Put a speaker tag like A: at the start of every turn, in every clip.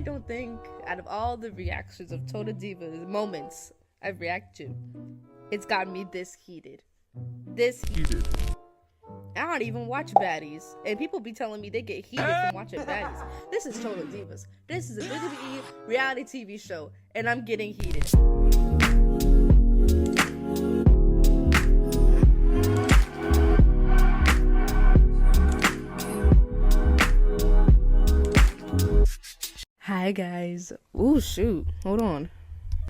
A: don't think out of all the reactions of Total Divas moments I've reacted to, it's gotten me this heated. This heated. I don't even watch baddies, and people be telling me they get heated from watching baddies. This is Total Divas. This is a WWE reality TV show, and I'm getting heated. Hi guys. Ooh, shoot. Hold on.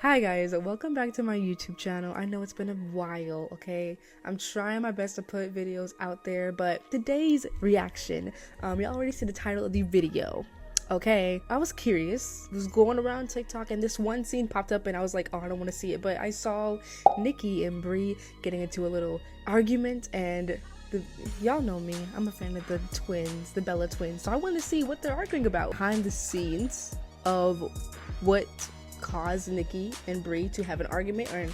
A: Hi guys, welcome back to my YouTube channel. I know it's been a while, okay? I'm trying my best to put videos out there, but today's reaction, you already see the title of the video, okay? I was curious, was going around TikTok and this one scene popped up and I was like, oh, I don't want to see it, but I saw Nikki and Brie getting into a little argument, and y'all know me, I'm a fan of the twins, the Bella twins, so I wanted to see what they're arguing about. Behind the scenes of what caused Nikki and Brie to have an argument or,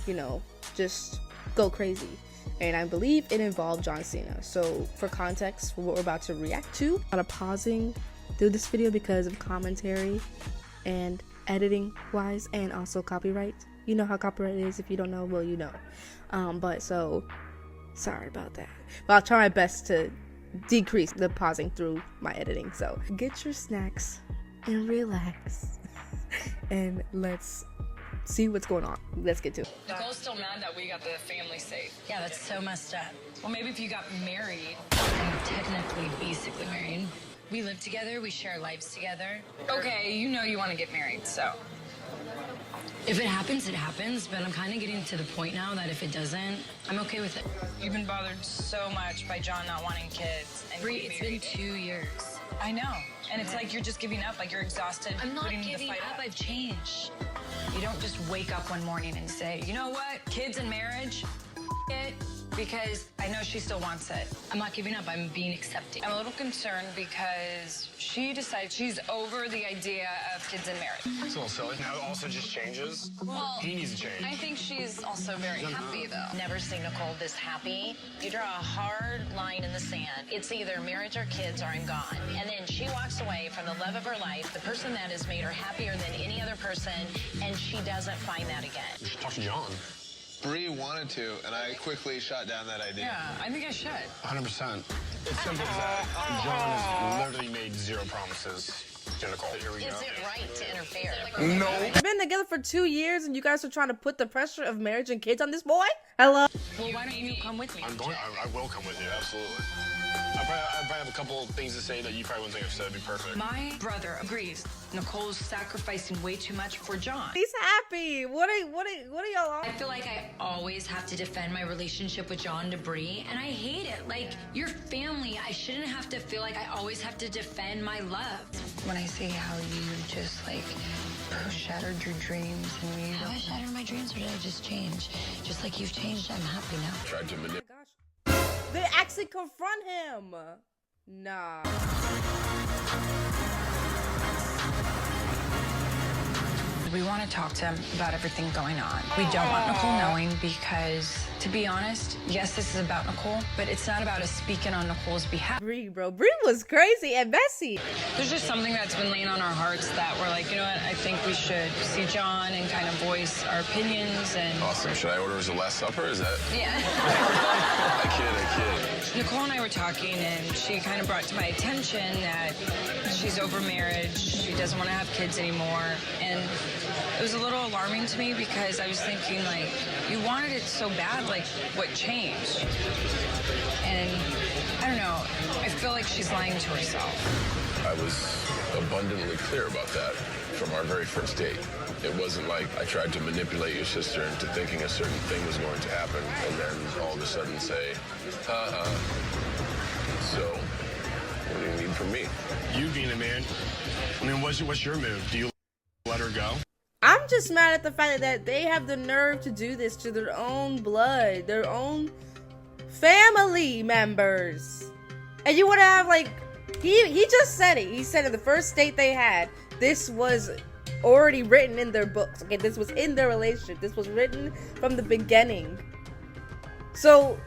A: you know, just go crazy. And I believe it involved John Cena. So for context, for what we're about to react to, I'm pausing through this video because of commentary and editing wise, and also copyright. You know how copyright is. If you don't know, well, you know. But so sorry about that. But I'll try my best to decrease the pausing through my editing. So get your snacks and relax. And let's see what's going on. Let's get to it.
B: Nicole's still mad that we got the family safe.
C: Yeah, that's so messed up.
B: Well, maybe if you got married.
C: I'm technically, basically married. We live together, we share lives together.
B: Okay, you know you want to get married, so.
C: If it happens, it happens, but I'm kind of getting to the point now that if it doesn't, I'm okay with it.
B: You've been bothered so much by John not wanting kids. And
C: Brie, it's been 2 years.
B: I know. And it's like you're just giving up, like you're exhausted.
C: I'm not
B: putting the
C: giving
B: fight
C: up, I've changed.
B: You don't just wake up one morning and say, you know what, kids and marriage, it, because I know she still wants it.
C: I'm not giving up, I'm being accepting.
B: I'm a little concerned because she decided she's over the idea of kids and marriage.
D: It's a little silly. Now it also just changes.
B: Well,
D: he needs to change.
B: I think she's also very happy, though.
E: Never seen Nicole this happy. You draw a hard line in the sand. It's either marriage or kids or I'm gone. And then she walks away from the love of her life, the person that has made her happier than any other person, and she doesn't find that again.
D: You should talk to John.
F: Brie wanted to, and I quickly shot down that idea.
B: Yeah, I think I should.
D: 100%. It's simple as that. John has literally made zero promises to Nicole. Here we go.
E: Is it right to interfere?
F: No.
A: We've been together for 2 years and you guys are trying to put the pressure of marriage and kids on this boy? Hello?
B: Well, why don't you come with me?
D: I will come with you, absolutely. I probably have a couple of things to say that you probably wouldn't think I've said. It'd be perfect.
B: My brother agrees. Nicole's sacrificing way too much for John.
A: He's happy. What are y'all on?
C: I feel like I always have to defend my relationship with John to Brie, and I hate it. Like, your family, I shouldn't have to feel like I always have to defend my love.
B: When I see how you just, like, shattered your dreams and you...
C: Have I shattered my dreams, or did I just change? Just like you've changed, I'm happy now.
D: Tried to manipulate.
A: They actually confront him. Nah.
B: We want to talk to him about everything going on. We don't want Nicole knowing because, to be honest, yes, this is about Nicole, but it's not about us speaking on Nicole's behalf.
A: Brie, bro. Brie was crazy and messy.
B: There's just something that's been laying on our hearts that we're like, you know what, I think we should see John and kind of voice our opinions and...
F: Awesome. Should I order as a Last Supper? Is that?
B: Yeah.
F: I kid.
B: Nicole and I were talking, and she kind of brought to my attention that she's over marriage, she doesn't want to have kids anymore, and it was a little alarming to me because I was thinking, like, you wanted it so bad, like, what changed? And I don't know, I feel like she's lying to herself.
G: I was abundantly clear about that from our very first date. It wasn't like I tried to manipulate your sister into thinking a certain thing was going to happen and then all of a sudden say, so, what do you need from me?
D: You being a man, I mean, what's your move? Do you let her go?
A: I'm just mad at the fact that they have the nerve to do this to their own blood, their own family members. And you would have, like, he just said it. He said in the first date they had, this was already written in their books. Okay, this was in their relationship. This was written from the beginning. So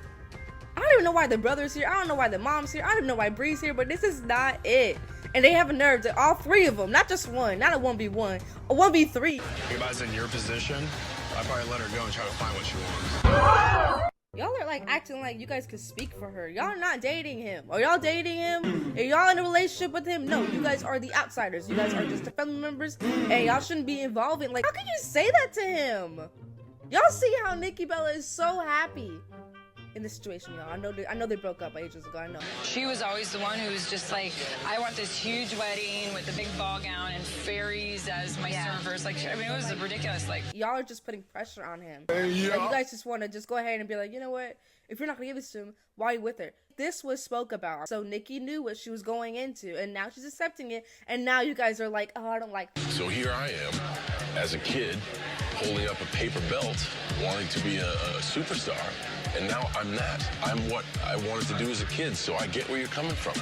A: I don't even know why the brother's here. I don't know why the mom's here. I don't even know why Brie's here, but this is not it. And they have a nerve to all three of them, not just one, not a 1v1, a 1v3.
D: If I was in your position, I'd probably let her go and try to find what she wants.
A: Y'all are like acting like you guys could speak for her. Y'all are not dating him. Are y'all dating him? Are y'all in a relationship with him? No, you guys are the outsiders. You guys are just the family members, and y'all shouldn't be involving. Like, how can you say that to him? Y'all see how Nikki Bella is so happy in this situation, y'all. I know they broke up ages ago. I know.
B: She was always the one who was just like, I want this huge wedding with a big ball gown and fairies as my servers. Like, I mean, it was ridiculous. Like,
A: y'all are just putting pressure on him. Like, you guys just want to just go ahead and be like, you know what? If you're not gonna give this to him, why are you with her? This was spoke about, so Nikki knew what she was going into, and now she's accepting it. And now you guys are like, oh, I don't like.
G: So here I am, as a kid, holding up a paper belt, wanting to be a superstar. And now I'm that. I'm what I wanted to do as a kid, so I get where you're coming from.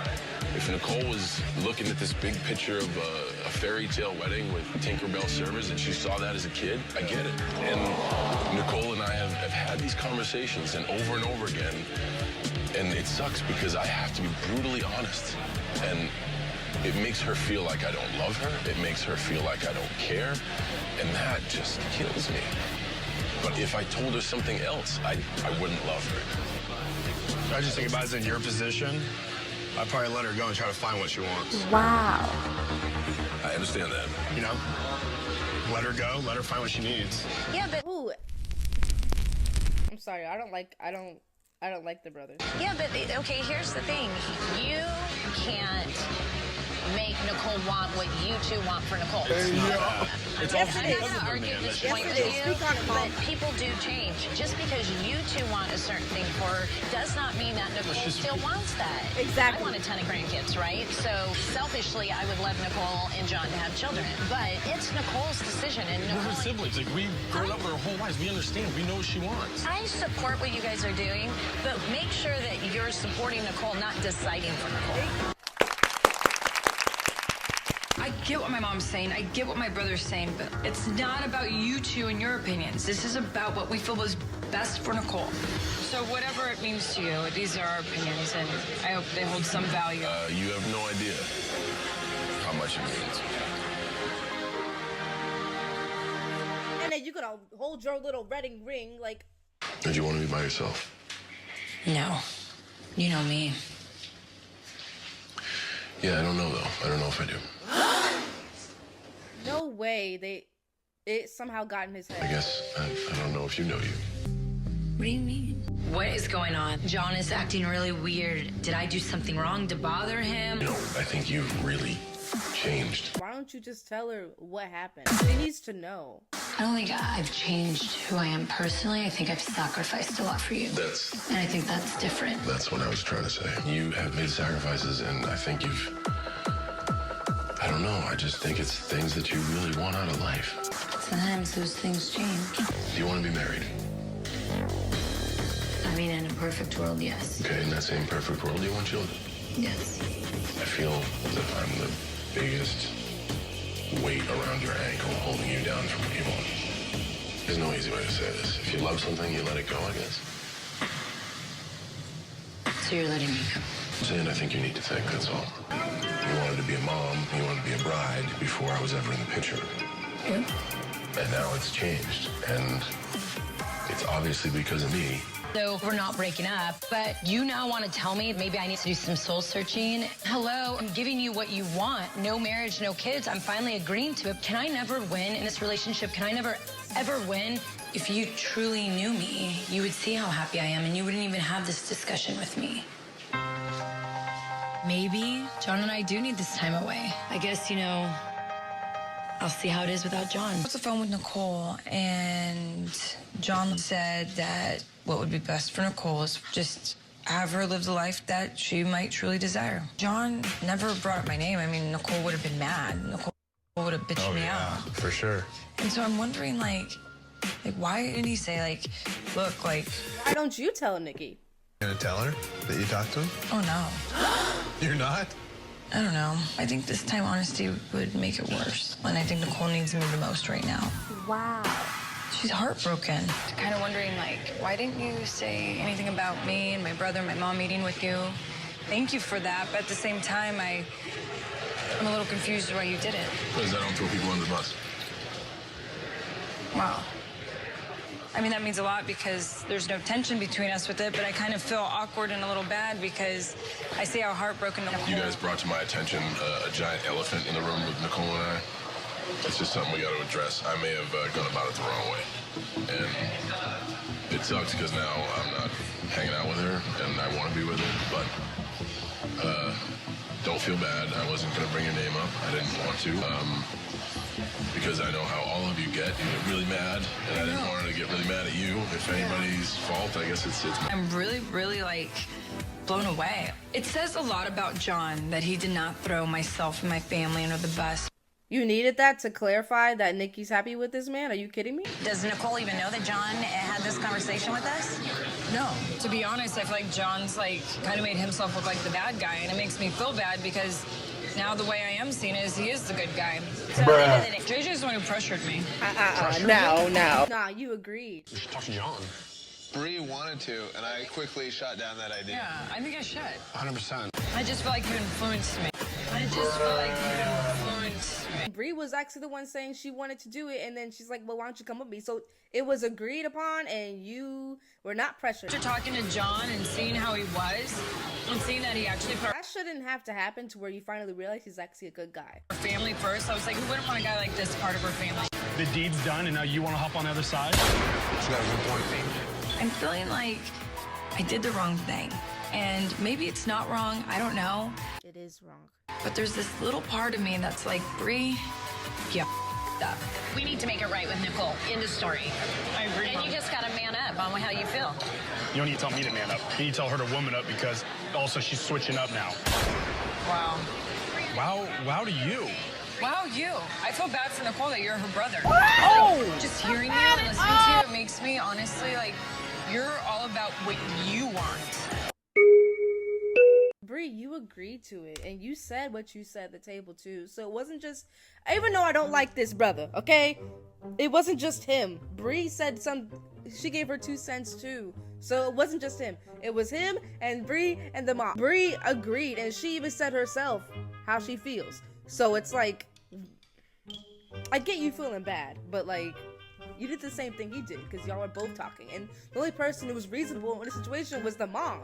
G: If Nicole was looking at this big picture of a fairy tale wedding with Tinkerbell servers and she saw that as a kid, I get it. And Nicole and I have had these conversations and over again, and it sucks because I have to be brutally honest. And it makes her feel like I don't love her. It makes her feel like I don't care. And that just kills me. But if I told her something else, I wouldn't love her.
D: I just think if I was in your position, I'd probably let her go and try to find what she wants.
A: Wow.
G: I understand that.
D: You know? Let her go, let her find what she needs.
E: Yeah, but
A: Ooh. I'm sorry. I don't like the brothers.
E: yeah, but okay, here's the thing. You can't make Nicole want what you two want for Nicole.
D: It's
A: Yes,
D: all
A: it is.
E: I'm not gonna argue this
A: Yes,
E: point
A: it
E: with
A: is.
E: you,
A: Speak on it, Mom.
E: but people do change. Just because you two want a certain thing for her does not mean that Nicole still wants that.
A: Exactly.
E: I want a ton of grandkids, right? So selfishly, I would love Nicole and John to have children, but it's Nicole's decision. And
H: We're her
E: Nicole,
H: siblings. Like, we grown up with our whole lives. We understand. We know what she wants.
E: I support what you guys are doing, but make sure that you're supporting Nicole, not deciding for Nicole.
B: I get what my mom's saying. I get what my brother's saying, but it's not about you two and your opinions. This is about what we feel was best for Nicole. So whatever it means to you, these are our opinions, and I hope they hold some value.
G: You have no idea how much it means.
A: And then you could hold your little wedding ring, like.
G: Did you want to be by yourself?
B: No. You know me.
G: Yeah, I don't know, though. I don't know if I do.
A: No way it somehow got in his head.
G: I guess I don't know if you know you.
C: What do you mean? What is going on? John is acting really weird. Did I do something wrong to bother him?
G: No, I think you've really changed.
A: Why don't you just tell her what happened? She needs to know.
C: I don't think I've changed who I am personally. I think I've sacrificed a lot for you. And I think that's different.
G: That's what I was trying to say. You have made sacrifices, and I think I don't know. I just think it's things that you really want out of life.
C: Sometimes those things change.
G: Do you want to be married?
C: I mean, in a perfect world, yes.
G: Okay, in that same perfect world, you want children?
C: Yes.
G: I feel as if I'm the biggest weight around your ankle holding you down from what you want. There's no easy way to say this. If you love something, you let it go, I guess.
C: So you're letting me go.
G: Saying I think you need to think, that's all. You wanted to be a mom, you wanted to be a bride before I was ever in the picture.
C: Yep.
G: And now it's changed, and it's obviously because of me.
C: So we're not breaking up, but you now want to tell me maybe I need to do some soul searching. Hello, I'm giving you what you want. No marriage, no kids. I'm finally agreeing to it. Can I never win in this relationship? Can I never, ever win? If you truly knew me, you would see how happy I am, and you wouldn't even have this discussion with me. Maybe John and I do need this time away. I guess, I'll see how it is without John.
B: I was on the phone with Nicole, and John said that what would be best for Nicole is just have her live the life that she might truly desire. John never brought up my name. I mean, Nicole would have been mad. Nicole would have bitched me out.
D: For sure.
B: And so I'm wondering, like, why didn't he say, look,
A: Why don't you tell Nikki?
F: Gonna tell her that you talked to him?
B: oh, no.
F: You're not?
B: I don't know. I think this time honesty would make it worse. And I think Nicole needs me the most right now.
A: Wow.
B: She's heartbroken. Kind of wondering, like, why didn't you say anything about me and my brother and my mom meeting with you? Thank you for that, but at the same time, I'm a little confused why you did it.
G: Because I don't throw people under the bus.
B: Wow. I mean, that means a lot because there's no tension between us with it, but I kind of feel awkward and a little bad because I see how heartbroken Nicole.
G: You guys brought to my attention a giant elephant in the room with Nicole and I. It's just something we got to address. I may have gone about it the wrong way. And it sucks because now I'm not hanging out with her and I want to be with her, but don't feel bad. I wasn't going to bring your name up. I didn't want to. Because I know how all of you get. You get really mad, and I didn't want her to get really mad at you. If anybody's fault, I guess it's mine.
B: I'm really, really, like, blown away. It says a lot about John that he did not throw myself and my family under the bus.
A: You needed that to clarify that Nikki's happy with this man? Are you kidding me?
E: Does Nicole even know that John had this conversation with us?
B: No. To be honest, I feel like John's, like, kind of made himself look like the bad guy, and it makes me feel bad because now the way I am seen is he is the good guy.
E: So
B: JJ's the one who pressured me.
A: No. Nah, you agreed.
D: You should talk to John.
F: Brie wanted to, and I quickly shot down that idea.
B: Yeah, I think I should.
D: 100%.
B: I just feel like you influenced me.
A: Brie was actually the one saying she wanted to do it, and then she's like, well, why don't you come with me? So it was agreed upon, and you were not pressured.
B: After talking to John and seeing how he was, and seeing that he actually put
A: That shouldn't have to happen to where you finally realize he's actually a good guy.
B: our family first. I was like, who wouldn't want a guy like this part of our family?
H: The deed's done, and now you want to hop on the other side?
D: She got a good point.
B: I'm feeling like I did the wrong thing. And maybe it's not wrong, I don't know.
A: It is wrong.
B: But there's this little part of me that's like, Brie, you f***ed up.
E: We need to make it right with Nicole. End of story.
B: I agree.
E: And you just got to man up on how you feel.
H: You don't need to tell me to man up. You need to tell her to woman up because also she's switching up now.
B: Wow.
H: Wow to you.
B: Wow, you. I feel bad for Nicole that you're her brother.
A: Oh!
B: Just hearing you and listening to you, it makes me honestly like, you're all about what you want.
A: Brie, you agreed to it, and you said what you said at the table too. So it wasn't just, even though I don't like this brother, okay? It wasn't just him. Brie said she gave her 2 cents too. So it wasn't just him. It was him and Brie and the mom. Brie agreed, and she even said herself how she feels. So it's like, I get you feeling bad, but like, you did the same thing he did because y'all were both talking, and the only person who was reasonable in the situation was the mom.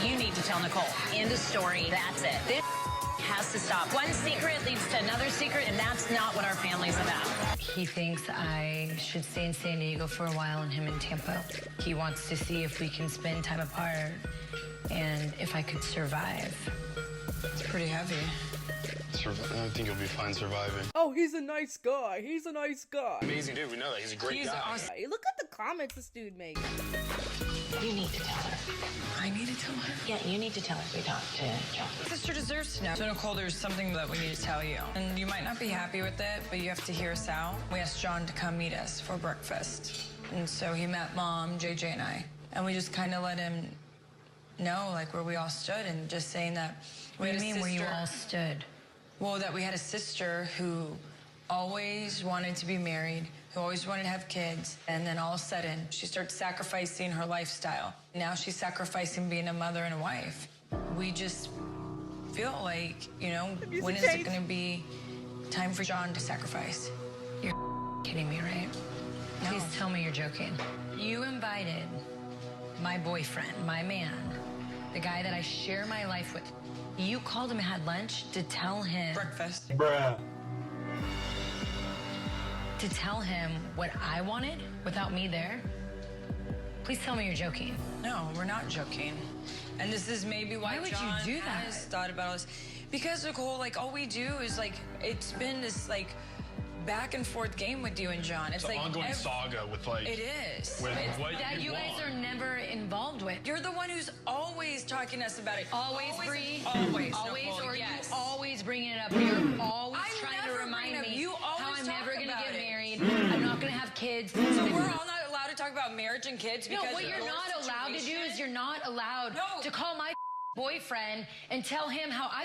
E: You need to tell Nicole. End of story. That's it. This has to stop. One secret leads to another secret, and that's not what our family's about.
C: He thinks I should stay in San Diego for a while and him in Tampa. He wants to see if we can spend time apart and if I could survive.
B: It's pretty heavy.
D: I think you'll be fine surviving.
A: Oh, he's a nice guy. He's a nice guy.
D: Amazing dude. We know that. He's a great
B: He's
D: guy.
B: awesome.
A: Hey, look at the comments this dude makes.
E: You need to tell her.
B: I need to tell her.
E: Yeah, you need to tell her we talked to John.
B: Sister deserves to know. So Nicole, there's something that we need to tell you. And you might not be happy with it, but you have to hear us out. We asked John to come meet us for breakfast. And so he met Mom, JJ, and I. And we just kind of let him know, like, where we all stood and just saying that we had a sister.
C: Where you all stood?
B: Well, that we had a sister who always wanted to be married, who always wanted to have kids, and then all of a sudden, she starts sacrificing her lifestyle. Now she's sacrificing being a mother and a wife. We just feel like, you know, when is it going to be time for John to sacrifice?
C: You're kidding me, right?
B: No.
C: Please tell me you're joking. You invited my boyfriend, my man, the guy that I share my life with. You called him and had lunch to tell him...
B: Breakfast.
H: Bruh.
C: To tell him what I wanted without me there? Please tell me you're joking.
B: No, we're not joking. And this is maybe why
C: would you
B: John
C: do that?
B: has thought about all this. Because, Nicole, like, all we do is, like, it's been this, like, back and forth game with you and John. It's
H: It's an
B: like
H: ongoing saga with, like...
B: It is.
H: With
B: It's
H: what
C: That you guys
H: want.
C: are never involved with.
B: You're the one who's always talking to us about it.
C: Always, Brie?
B: Always.
C: Always,
B: Nicole,
C: or
B: yes.
C: you always bring it up. You're always
B: I
C: trying to
B: never
C: remind
B: bring it up.
C: me
B: You
C: how
B: always
C: I'm
B: talk
C: never going to
B: about
C: get
B: it.
C: married. I'm not going to have kids.
B: So we're all not allowed to talk about marriage and kids because
C: No, what
B: of
C: you're
B: your
C: not allowed to do
B: situation?
C: is you're not allowed
B: No.
C: to call my boyfriend and tell him how I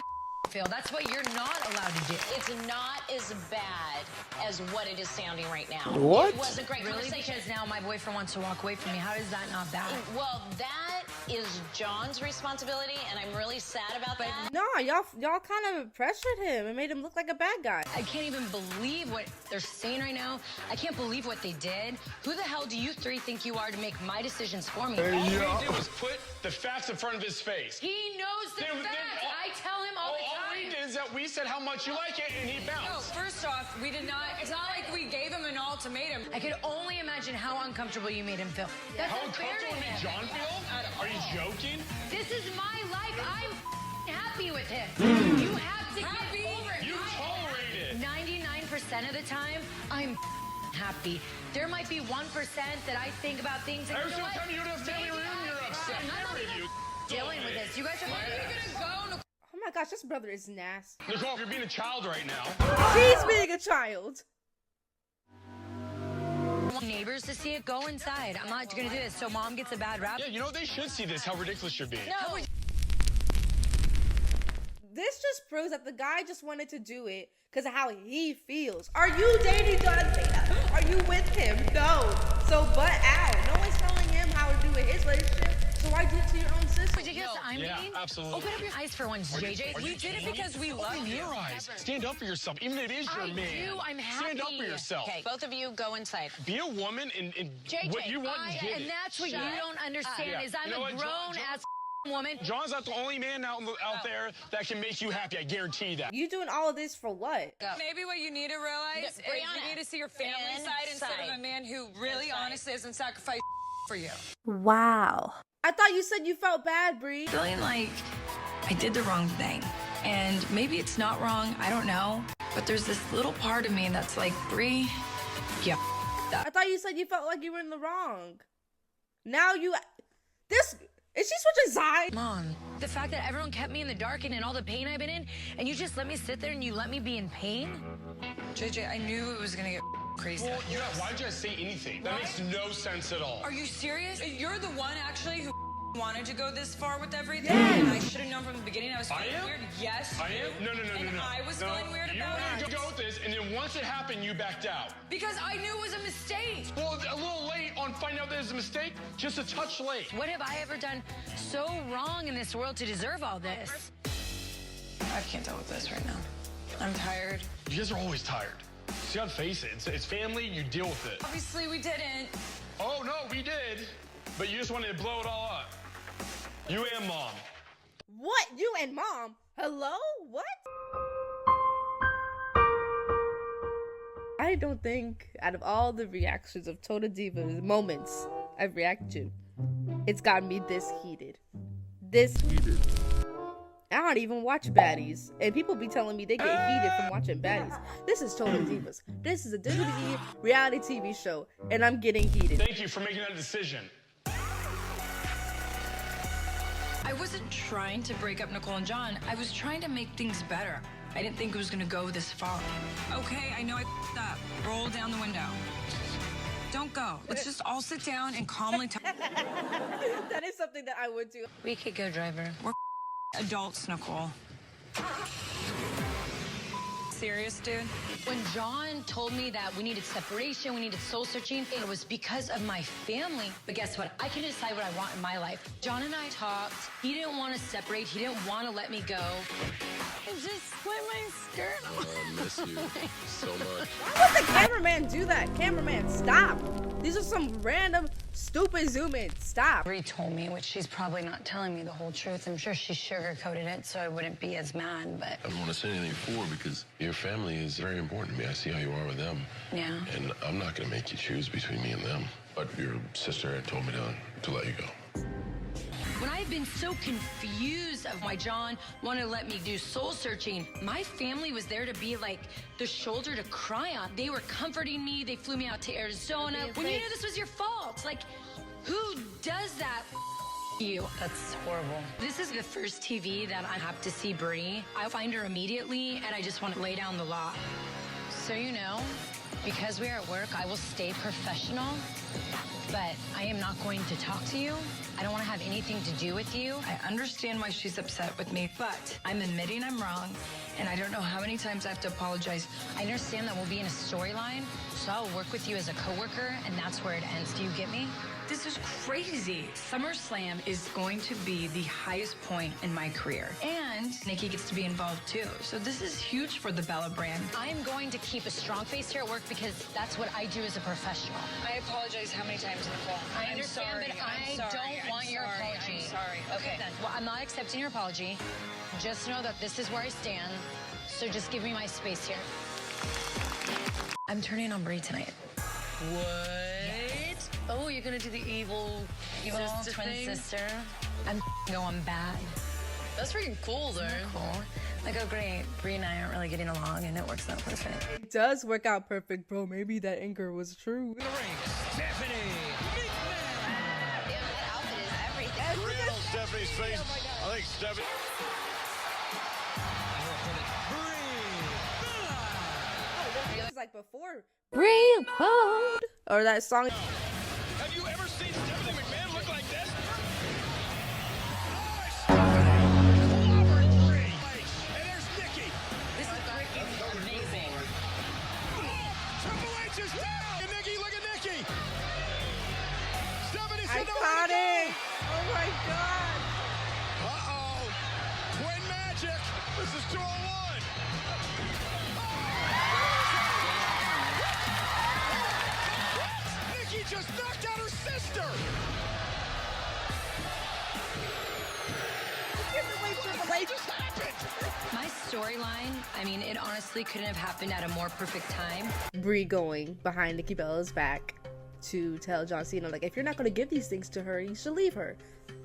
C: Phil. That's what you're not allowed to do.
E: It's not as bad as what it is sounding right now.
H: What?
E: It was a great
C: Really?
E: conversation.
C: Because now my boyfriend wants to walk away from me. How is that not bad?
E: Well, that is John's responsibility, and I'm really sad about that.
A: No, y'all kind of pressured him and made him look like a bad guy.
C: I can't even believe what they're saying right now. I can't believe what they did. Who the hell do you three think you are to make my decisions for me?
H: All we did was put the facts in front of his face.
C: He knows the facts. I tell him all the time.
H: All we did is that we said how much you like it, and he
B: No,
H: bounced.
B: first off, we did not. It's not like we gave him an ultimatum.
C: I could only imagine how uncomfortable you made him feel. That's
H: How
C: unfair to
H: uncomfortable did
C: him.
H: John feel? Are you joking?
C: This is my life. I'm happy with him. You have to
B: Happy?
C: get over it.
H: You tolerate it.
C: 99% of the time, I'm happy. There might be 1% that I think about things and
H: Every
C: you know
H: single
C: what?
H: time you go to a family
C: Maybe
H: reunion, you're upset.
C: I'm not
H: Where are
C: even
H: you?
C: dealing with this. You guys are
A: Oh my gosh, this brother is nasty.
H: Nicole, you're being a child right now.
A: She's being a child.
C: neighbors to see it. Go inside. I'm not gonna do this. So mom gets a bad rap.
H: Yeah, you know, they should see this, how ridiculous you're being.
E: No.
A: This just proves that the guy just wanted to do it because of how he feels. Are you dating John Cena? Are you with him? No. So butt out. No one's telling him how to do it his relationship. So why do it to your own sister?
C: Ridiculous. I'm
H: Yeah,
C: dating?
H: absolutely.
C: Open up your eyes for once, JJ.
H: Are you
B: We did it
H: kidding me?
B: because we love
H: Open
B: you.
H: your eyes. Stand up for yourself, even if it is your
C: I
H: man.
C: do. I'm
H: Stand up for
C: happy.
H: yourself.
E: Okay, both of you go inside.
H: Be a woman and
E: JJ,
H: what you want and get
C: And
H: it.
C: that's what you don't understand
H: Yeah.
C: is I'm
H: You know
C: a
H: what, John-
C: grown-ass woman.
H: John's not the only man out there that can make you happy. I guarantee that.
A: You doing all of this for what?
B: Maybe what you need to realize is
E: Brianna,
B: you need to see your family side instead of a man who really honestly isn't sacrificed for you.
A: Wow. I thought you said you felt bad, Brie.
B: Feeling like I did the wrong thing. And maybe it's not wrong, I don't know. But there's this little part of me that's like, Brie, yeah.
A: I thought you said you felt like you were in the wrong. Now you... Is she switching sides?
C: Mom, the fact that everyone kept me in the dark and in all the pain I've been in, and you just let me sit there and you let me be in pain?
B: JJ, I knew it was gonna get crazy.
H: Well, yeah, why'd you say anything? That makes no sense at all.
B: Are you serious? You're the one actually who wanted to go this far with everything.
A: Yes.
B: And I should have known from the beginning I was feeling
H: am?
B: weird. Yes.
H: I am? No.
B: And I was feeling weird
H: You
B: about
H: wanted
B: it.
H: to go with this, and then once it happened, you backed out.
B: Because I knew it was a mistake.
H: Well, a little late on finding out that it was a mistake, just a touch late.
C: What have I ever done so wrong in this world to deserve all this?
B: I can't deal with this right now. I'm tired.
H: You guys are always tired. You gotta face it. It's family, you deal with it.
B: Obviously we didn't.
H: Oh, no, we did. But you just wanted to blow it all up. You and Mom.
A: What? You and Mom? Hello? What? I don't think out of all the reactions of Total Divas moments I've reacted to, it's gotten me this heated. This heated. I don't even watch baddies, and people be telling me they get heated from watching baddies. This is Total Divas. This is a WWE reality TV show, and I'm getting heated.
H: Thank you for making that decision.
B: I wasn't trying to break up Nicole and John. I was trying to make things better. I didn't think it was gonna go this far. Okay, I know I f***ed up. Roll down the window. Don't go. Let's just all sit down and calmly talk.
A: That is something that I would do.
C: We could go, driver.
B: We're adults, Nicole. Serious, dude?
C: When John told me that we needed separation, we needed soul searching, it was because of my family. But guess what? I can decide what I want in my life. John and I talked. He didn't want to separate. He didn't want to let me go.
B: I just split my skirt.
G: I miss you so much.
A: Why would the cameraman do that? Cameraman, stop. These are some random, stupid zoom in. Stop.
C: Brie told me, which she's probably not telling me the whole truth. I'm sure she sugarcoated it so I wouldn't be as mad, but
G: I don't want to say anything forward because your family is very important to me. I see how you are with them.
C: yeah.
G: And I'm not going to make you choose between me and them. But your sister had told me to let you go.
C: When I've been so confused of why John wanted to let me do soul searching, my family was there to be like the shoulder to cry on. They were comforting me. They flew me out to Arizona. When you knew this was your fault, like, who does that? You. That's horrible. This is the first TV that I have to see Brie. I find her immediately, and I just want to lay down the law. So you know, Because we are at work, I will stay professional, but I am not going to talk to you. I don't want to have anything to do with you.
B: I understand why she's upset with me, but I'm admitting I'm wrong, and I don't know how many times I have to apologize.
C: I understand that we'll be in a storyline, so I'll work with you as a coworker, and that's where it ends. Do you get me?
B: This is crazy. SummerSlam is going to be the highest point in my career. And Nikki gets to be involved too. So this is huge for the Bella brand.
C: I am going to keep a strong face here at work because that's what I do as a professional.
B: I apologize how many times, Nicole?
C: I understand, but I don't want your apology.
B: I'm sorry.
C: Okay, then. Well, I'm not accepting your apology. Just know that this is where I stand. So just give me my space here.
B: I'm turning on Brie tonight.
C: What? Oh, you're gonna do the evil sister
B: twin
C: thing?
B: sister.
C: I'm going bad.
B: That's freaking cool, though.
C: Cool. Like, oh, great. Brie and I aren't really getting along, and it works out perfect.
A: It does work out perfect, bro. Maybe that anger was true.
I: Stephanie
E: That outfit is everything.
D: Real Stephanie's face. I think Stephanie.
A: It's like before Brie or that song.
H: Have you ever seen Stephanie McMahon look like this? And there's Nikki.
B: This is freaking amazing.
H: Triple H is down. And Nikki, look at Nikki. Stephanie said
A: Iconic. Oh my god.
H: Uh-oh. Twin magic. This is 201. Nikki just knocked out her sister. What just happened?
C: My storyline, I mean, it honestly couldn't have happened at a more perfect time.
A: Brie going behind Nikki Bella's back to tell John Cena, like, if you're not going to give these things to her, you should leave her.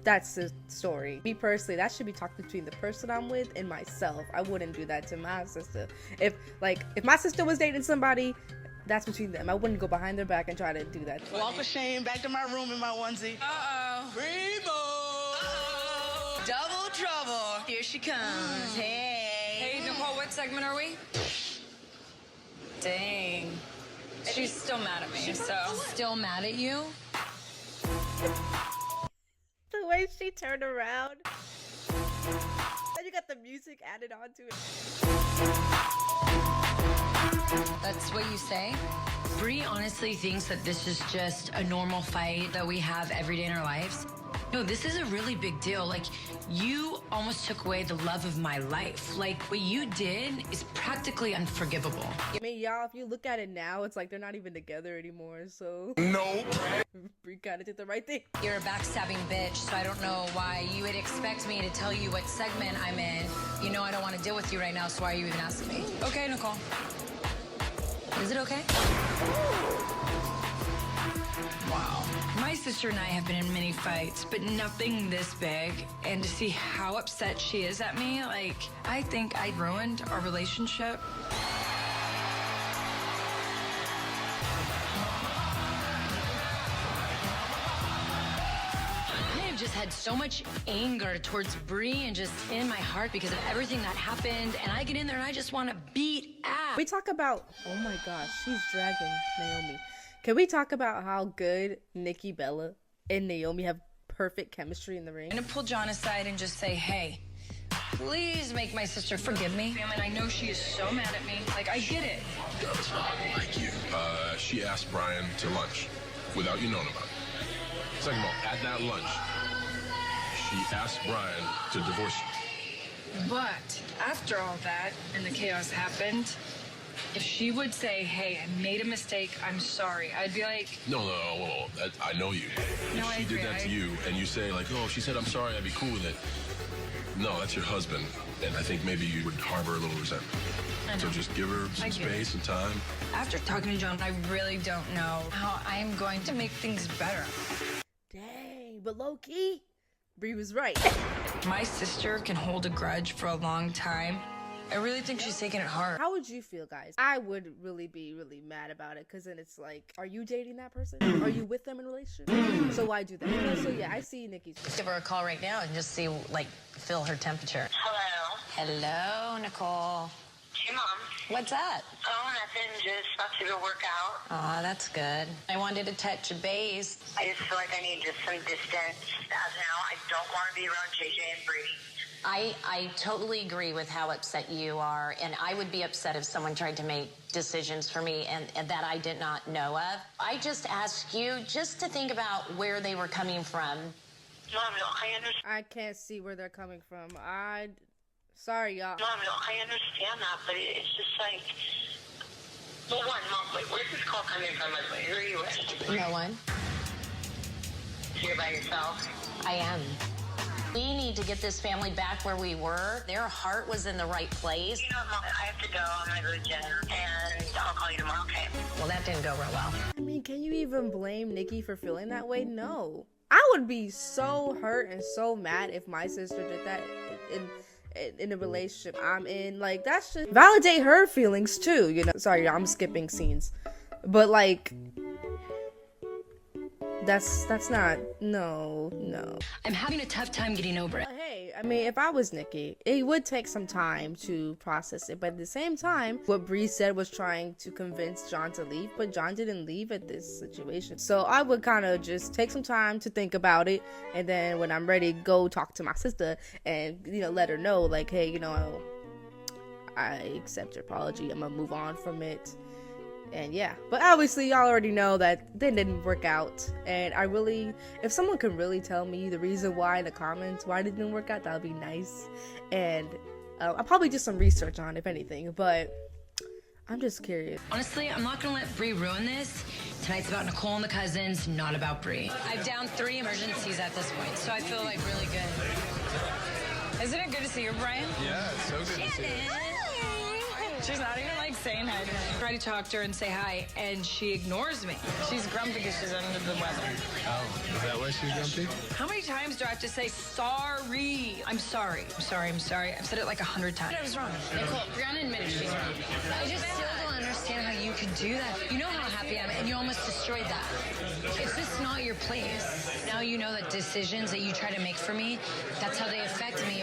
A: That's the story. Me personally, that should be talked between the person I'm with and myself. I wouldn't do that to my sister. If my sister was dating somebody, that's between them. I wouldn't go behind their back and try to do that.
J: Walk of shame, back to my room in my onesie.
B: Uh-oh.
J: Primo! Uh-oh. Double trouble. Here she comes. Hey.
B: Hey, Nicole, what segment are we? Dang. She's still mad at me, so.
C: Still mad at you?
A: The way she turned around. Then you got the music added onto it.
C: That's what you say? Brie honestly thinks that this is just a normal fight that we have every day in our lives. No, this is a really big deal. Like, you almost took away the love of my life. Like, what you did is practically unforgivable.
A: I mean, y'all, if you look at it now, it's like they're not even together anymore, so.
G: Nope.
A: Brie kind of did the right thing.
C: You're a backstabbing bitch, so I don't know why you would expect me to tell you what segment I'm in. You know I don't want to deal with you right now, so why are you even asking me?
B: Okay, Nicole.
C: Is it okay?
B: Wow. My sister and I have been in many fights, but nothing this big. And to see how upset she is at me, like, I think I ruined our relationship.
C: I have just had so much anger towards Brie and just in my heart because of everything that happened. And I get in there and I just want to beat ass.
A: We talk about, oh my gosh, she's dragging Naomi. Can we talk about how good Nikki Bella and Naomi have perfect chemistry in the ring?
B: I'm gonna pull John aside and just say, hey, please make my sister forgive me. I mean, I know she is so mad at me. Like, I get it.
G: That's not like you. She asked Brian to lunch without you knowing about it. Second of all, at that lunch, she asked Brian to divorce you.
B: But after all that and the chaos happened, if she would say, hey, I made a mistake, I'm sorry, I'd be like...
G: No, I know you.
B: No,
G: If
B: I
G: she did
B: agree.
G: that to you and you say, like, oh, she said I'm sorry, I'd be cool with it. No, that's your husband. And I think maybe you would harbor a little resentment. So just give her some space and time.
B: After talking to John, I really don't know how I'm going to make things better.
A: Dang, but low key, Brie was right.
B: My sister can hold a grudge for a long time. I really think she's taking it hard.
A: How would you feel, guys? I would really be mad about it, because then it's like, are you dating that person? Are you with them in a relationship? So why do that? You know, so yeah, I see Nikki's.
E: Give her a call right now and just see, like, feel her temperature.
J: Hello.
E: Hello, Nicole. Hey, Mom.
C: What's up?
E: Oh, nothing. Just about to go work out.
C: Aw, that's good. I wanted to touch base.
E: I just feel like I need just some distance. As now, I don't want to be around JJ and Brie.
C: I totally agree with how upset you are, and I would be upset if someone tried to make decisions for me and that I did not know of. I just ask you just to think about where they were coming from.
E: Mom, no, I understand.
A: I can't see where they're coming from. Sorry, y'all.
E: Mom, no, I understand that, but it's just like... Well, one, Mom, wait, where's this call coming from, by the way? Who are you with?
C: No one.
E: You're by yourself?
C: I am. We need to get this family back where we were. Their heart was in the right place.
E: You know what, Mom, I have to go. I'm going to go to dinner, and I'll call you tomorrow, okay?
C: Well, that didn't go real well.
A: I mean, can you even blame Nikki for feeling that way? No. I would be so hurt and so mad if my sister did that in a relationship I'm in. Like, that's just validate her feelings too, you know. Sorry, I'm skipping scenes, but like, that's not, no.
C: I'm having a tough time getting over it.
A: But hey, I mean, if I was Nikki, it would take some time to process it. But at the same time, what Brie said was trying to convince John to leave, but John didn't leave at this situation. So I would kind of just take some time to think about it, and then when I'm ready, go talk to my sister and, you know, let her know, like, hey, you know, I accept your apology. I'm gonna move on from it. And yeah, but obviously y'all already know that they didn't work out, and I really, if someone could really tell me the reason why in the comments why it didn't work out, that would be nice. And I'll probably do some research on it, if anything, but I'm just curious.
C: Honestly, I'm not gonna let Brie ruin this. Tonight's about Nicole and the cousins, not about Brie. I've downed 3 emergencies at this point, so I feel like really good.
B: Isn't it good to see you, Brian?
D: Yeah, it's so good to see you.
B: She's not even like saying hi to me. I try to talk to her and say hi, and she ignores me. She's grumpy because she's under the weather.
D: Oh, is that why she's grumpy?
B: How many times do I have to say sorry? I'm sorry. I'm sorry. I've said it like 100 times. I was wrong.
C: Nicole, Brianna admitted she's wrong. I just still don't understand how you could do that. You know how happy I am, and you almost destroyed that. It's just not your place. Now you know that decisions that you try to make for me, that's how they affect me.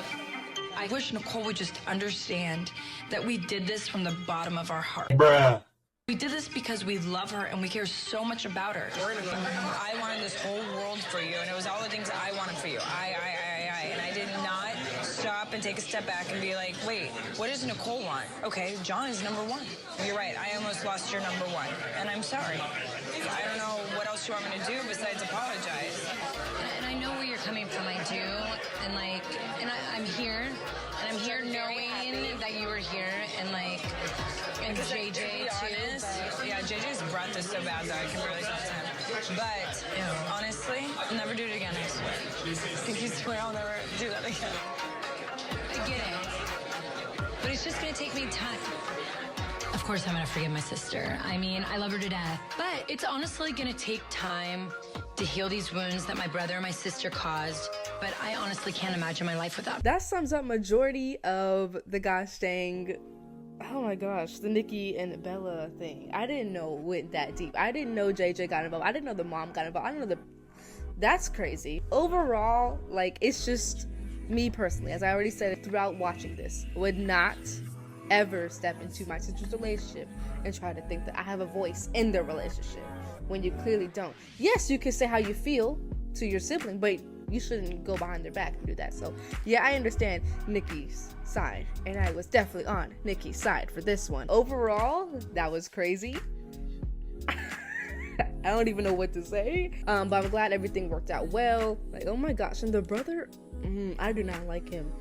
B: I wish Nicole would just understand that we did this from the bottom of our heart.
D: Bruh.
B: We did this because we love her and we care so much about her. I wanted this whole world for you, and it was all the things I wanted for you. And I did not stop and take a step back and be like, wait, what does Nicole want? Okay, John is number 1. You're right, I almost lost your number 1, and I'm sorry. I don't know what else you want me to do besides apologize.
C: And I know where you're coming from, I do. And like, I'm here. And I'm here knowing that you were here, and like, and JJ too.
B: Yeah, JJ's brought this so bad that I can really talk to him. But honestly, I'll never do it again, I swear. I think you swear I'll never do that again.
C: I get it. But it's just gonna take me time. Of course I'm gonna forgive my sister. I mean, I love her to death. But it's honestly gonna take time to heal these wounds that my brother and my sister caused. But I honestly can't imagine my life without them.
A: That sums up majority of the gosh dang, oh my gosh, the Nikki and Bella thing. I didn't know it went that deep. I didn't know JJ got involved. I didn't know the mom got involved. I didn't know that's crazy. Overall, like, it's just me personally, as I already said throughout watching this, would not ever step into my sister's relationship and try to think that I have a voice in their relationship when you clearly don't. Yes, you can say how you feel to your sibling, but you shouldn't go behind their back and do that. So yeah, I understand Nikki's side, and I was definitely on Nikki's side for this one. Overall, that was crazy. I don't even know what to say, but I'm glad everything worked out well. Like, oh my gosh, and the brother, I do not like him.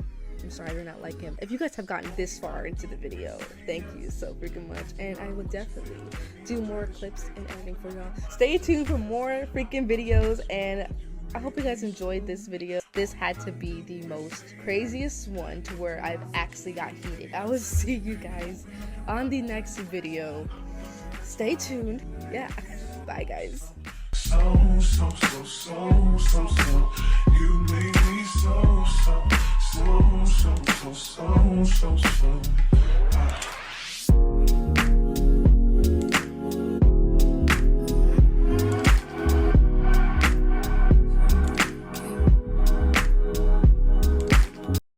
A: I'm sorry, I do not like him. If you guys have gotten this far into the video, thank you so freaking much, and I will definitely do more clips and editing for y'all. Stay tuned for more freaking videos, and I hope you guys enjoyed this video. This had to be the most craziest one to where I've actually got heated. I will see you guys on the next video. Stay tuned. Yeah, bye guys.
I: So, you make me so